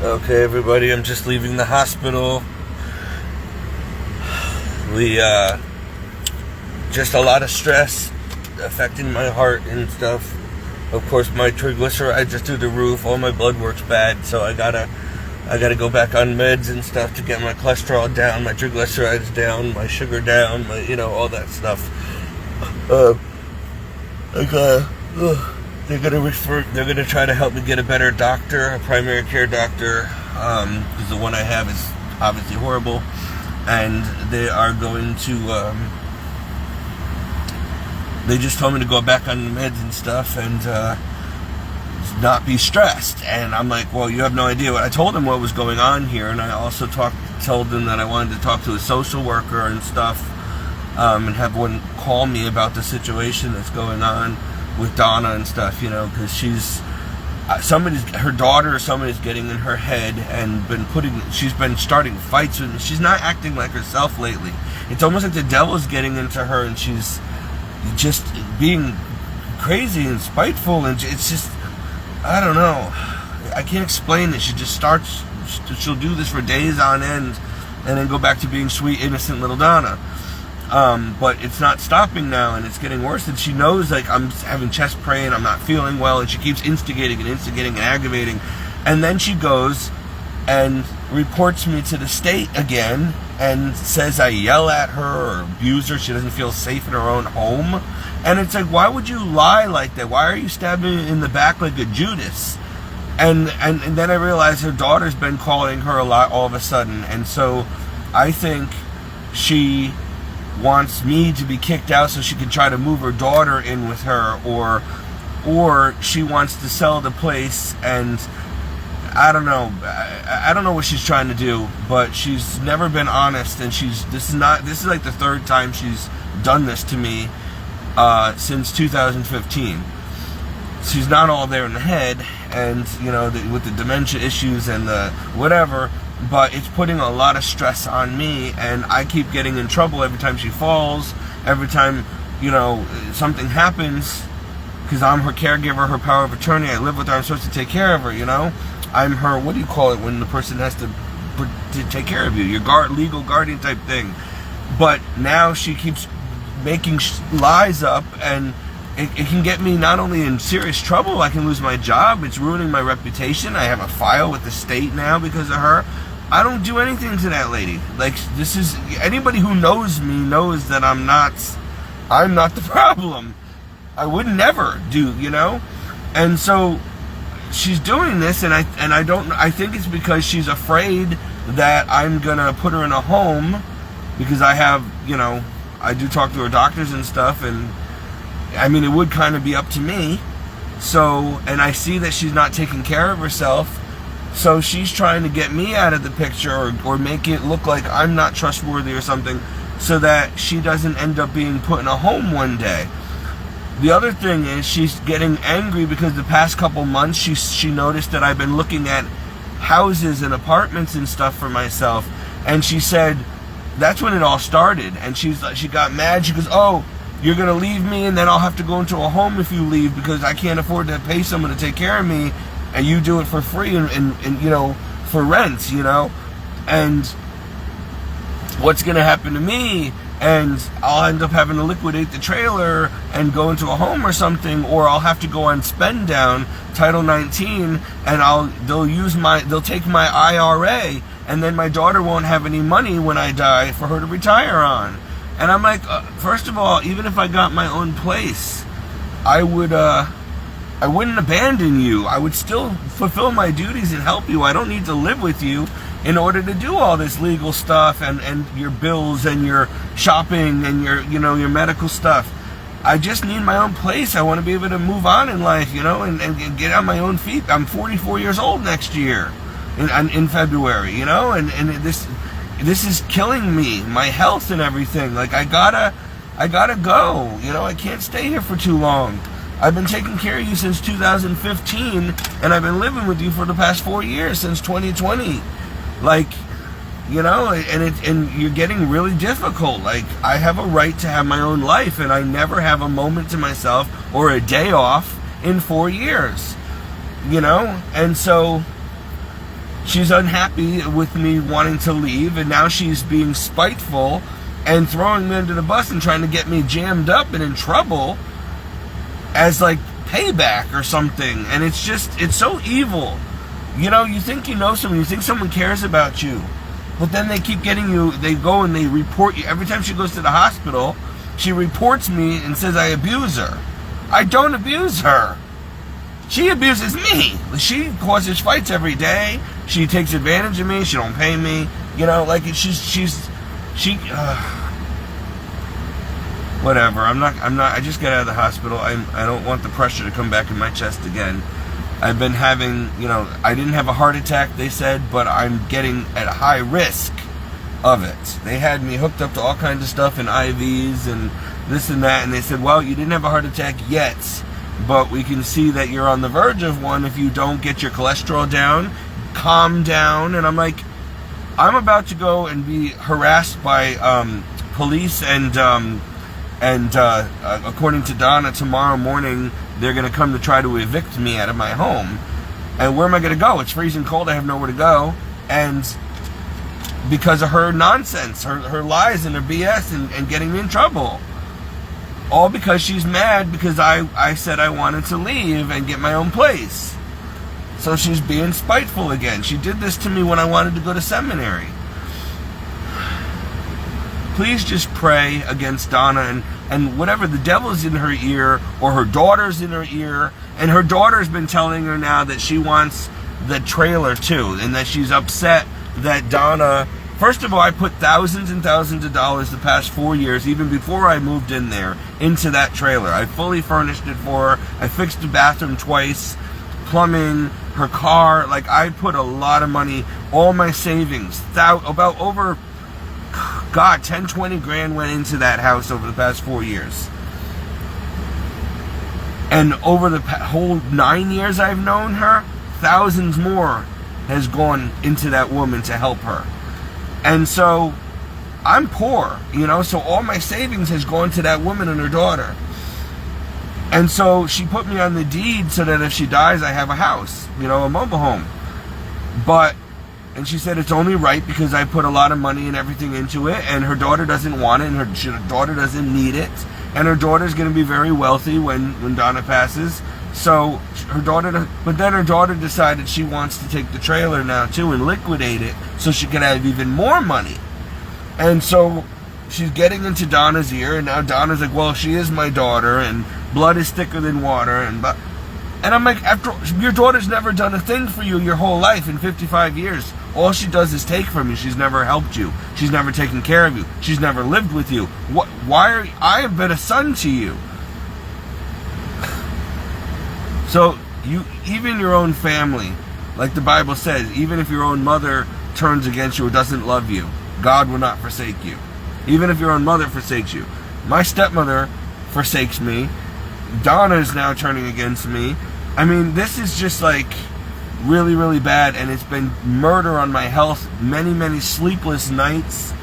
Okay, everybody, I'm just leaving the hospital. Just a lot of stress affecting my heart and stuff. Of course, my triglycerides are through the roof. All my blood work's bad, so I gotta go back on meds and stuff to get my cholesterol down, my triglycerides down, my sugar down, all that stuff. They're gonna try to help me get a better doctor, a primary care doctor, because the one I have is obviously horrible, and they are going to. They just told me to go back on the meds and stuff and not be stressed. And I'm like, well, you have no idea. I told them what was going on here, and I also told them that I wanted to talk to a social worker and stuff, and have one call me about the situation that's going on with Donna and stuff, because her daughter or somebody's getting in her head and she's been starting fights with me. She's not acting like herself lately. It's almost like the devil's getting into her, and she's just being crazy and spiteful, and it's just, I don't know. I can't explain it. She'll do this for days on end and then go back to being sweet, innocent little Donna. But it's not stopping now, and it's getting worse, and she knows, I'm having chest pain, I'm not feeling well, and she keeps instigating and aggravating, and then she goes and reports me to the state again and says I yell at her or abuse her. She doesn't feel safe in her own home. And it's like, why would you lie like that? Why are you stabbing me in the back like a Judas? And then I realized her daughter's been calling her a lot all of a sudden. And so I think she wants me to be kicked out so she can try to move her daughter in with her, or she wants to sell the place, and I don't know. I don't know what she's trying to do, but she's never been honest, and this is like the third time she's done this to me since 2015. She's not all there in the head, and with the dementia issues and the whatever, but it's putting a lot of stress on me, and I keep getting in trouble every time she falls, every time something happens, because I'm her caregiver, her power of attorney. I live with her. I'm supposed to take care of her. I'm her, what do you call it when the person has to take care of you? Your legal guardian type thing. But now she keeps making lies up, and it can get me not only in serious trouble, I can lose my job. It's ruining my reputation. I have a file with the state now because of her. I don't do anything to that lady. Anybody who knows me knows that I'm not the problem. I would never do, And so she's doing this, and I think it's because she's afraid that I'm gonna put her in a home, because I have, I do talk to her doctors and stuff, and I mean, it would kind of be up to me. So, and I see that she's not taking care of herself, so she's trying to get me out of the picture, or make it look like I'm not trustworthy or something, so that she doesn't end up being put in a home one day. The other thing is, she's getting angry because the past couple months she noticed that I've been looking at houses and apartments and stuff for myself, and she said that's when it all started. And she got mad. She goes, "Oh, you're gonna leave me, and then I'll have to go into a home if you leave, because I can't afford to pay someone to take care of me, and you do it for free and for rent, and what's gonna happen to me? And I'll end up having to liquidate the trailer and go into a home or something, or I'll have to go on spend down, Title 19, and they'll take my IRA, and then my daughter won't have any money when I die for her to retire on." And I'm like, first of all, even if I got my own place, I wouldn't abandon you. I would still fulfill my duties and help you. I don't need to live with you in order to do all this legal stuff and your bills and your shopping and your medical stuff. I just need my own place. I want to be able to move on in life, and get on my own feet. I'm 44 years old next year in February, and this is killing me, my health and everything. I gotta go. I can't stay here for too long. I've been taking care of you since 2015, and I've been living with you for the past 4 years, since 2020. And you're getting really difficult. I have a right to have my own life, and I never have a moment to myself or a day off in 4 years. And so she's unhappy with me wanting to leave, and now she's being spiteful and throwing me under the bus and trying to get me jammed up and in trouble as like payback or something. And it's so evil. You know, you think you know someone, you think someone cares about you, but then they keep getting you, they go and they report you. Every time she goes to the hospital, she reports me and says I abuse her. I don't abuse her. She abuses me. She causes fights every day. She takes advantage of me. She don't pay me. You know, like whatever. I just got out of the hospital. I don't want the pressure to come back in my chest again. I've been having, I didn't have a heart attack, they said, but I'm getting at a high risk of it. They had me hooked up to all kinds of stuff and IVs and this and that, and they said, well, you didn't have a heart attack yet, but we can see that you're on the verge of one if you don't get your cholesterol down, calm down. And I'm like, I'm about to go and be harassed by police and according to Donna, tomorrow morning they're going to come to try to evict me out of my home. And where am I going to go? It's freezing cold. I have nowhere to go. And because of her nonsense, her lies and her BS and getting me in trouble. All because she's mad because I said I wanted to leave and get my own place. So she's being spiteful again. She did this to me when I wanted to go to seminary. Please just pray against Donna and whatever, the devil's in her ear or her daughter's in her ear. And her daughter's been telling her now that she wants the trailer too, and that she's upset that Donna... First of all, I put thousands and thousands of dollars the past 4 years, even before I moved in there, into that trailer. I fully furnished it for her. I fixed the bathroom twice, plumbing, her car. Like, I put a lot of money, all my savings, about over, God, 10, 20 grand went into that house over the past 4 years. And over the whole 9 years I've known her, thousands more has gone into that woman to help her. And so, I'm poor, so all my savings has gone to that woman and her daughter. And so, she put me on the deed so that if she dies, I have a house, a mobile home. And she said it's only right because I put a lot of money and everything into it, and her daughter doesn't want it, and her daughter doesn't need it, and her daughter's going to be very wealthy when Donna passes. So but then her daughter decided she wants to take the trailer now too and liquidate it so she can have even more money. And so she's getting into Donna's ear, and now Donna's like, well, she is my daughter, and blood is thicker than water, and I'm like, your daughter's never done a thing for you your whole life in 55 years. All she does is take from you. She's never helped you. She's never taken care of you. She's never lived with you. I have been a son to you. So, even your own family, like the Bible says, even if your own mother turns against you or doesn't love you, God will not forsake you. Even if your own mother forsakes you. My stepmother forsakes me. Donna is now turning against me. I mean, this is just like really, really bad, and it's been murder on my health. Many, many sleepless nights,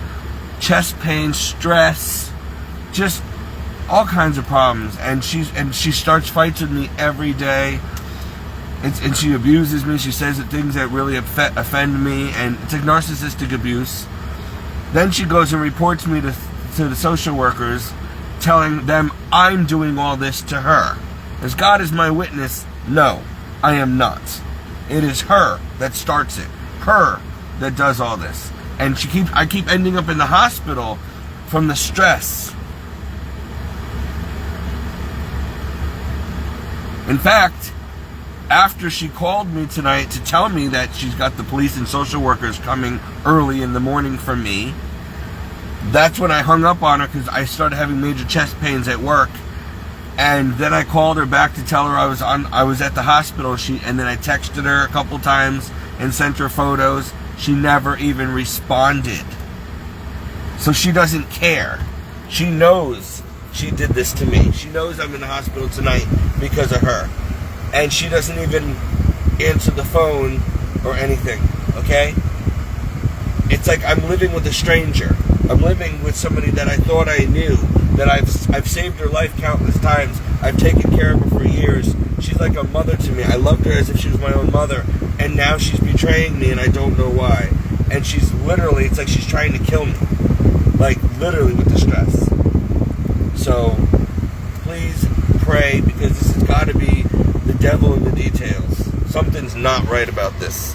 chest pain, stress, just all kinds of problems. And she starts fights with me every day. And she abuses me. She says things that really offend me, and it's like narcissistic abuse. Then she goes and reports me to the social workers, telling them I'm doing all this to her. As God is my witness, no, I am not. It is her that starts it. Her that does all this. And I keep ending up in the hospital from the stress. In fact, after she called me tonight to tell me that she's got the police and social workers coming early in the morning for me, that's when I hung up on her because I started having major chest pains at work. And then I called her back to tell her I was at the hospital. And then I texted her a couple times and sent her photos. She never even responded. So she doesn't care. She knows she did this to me. She knows I'm in the hospital tonight because of her. And she doesn't even answer the phone or anything, okay? It's like I'm living with a stranger. I'm living with somebody that I thought I knew, that I've saved her life countless times. I've taken care of her for years. She's like a mother to me. I loved her as if she was my own mother, and now she's betraying me, and I don't know why. And she's literally, it's like she's trying to kill me, like literally with the stress. So please pray, because this has got to be the devil in the details. Something's not right about this.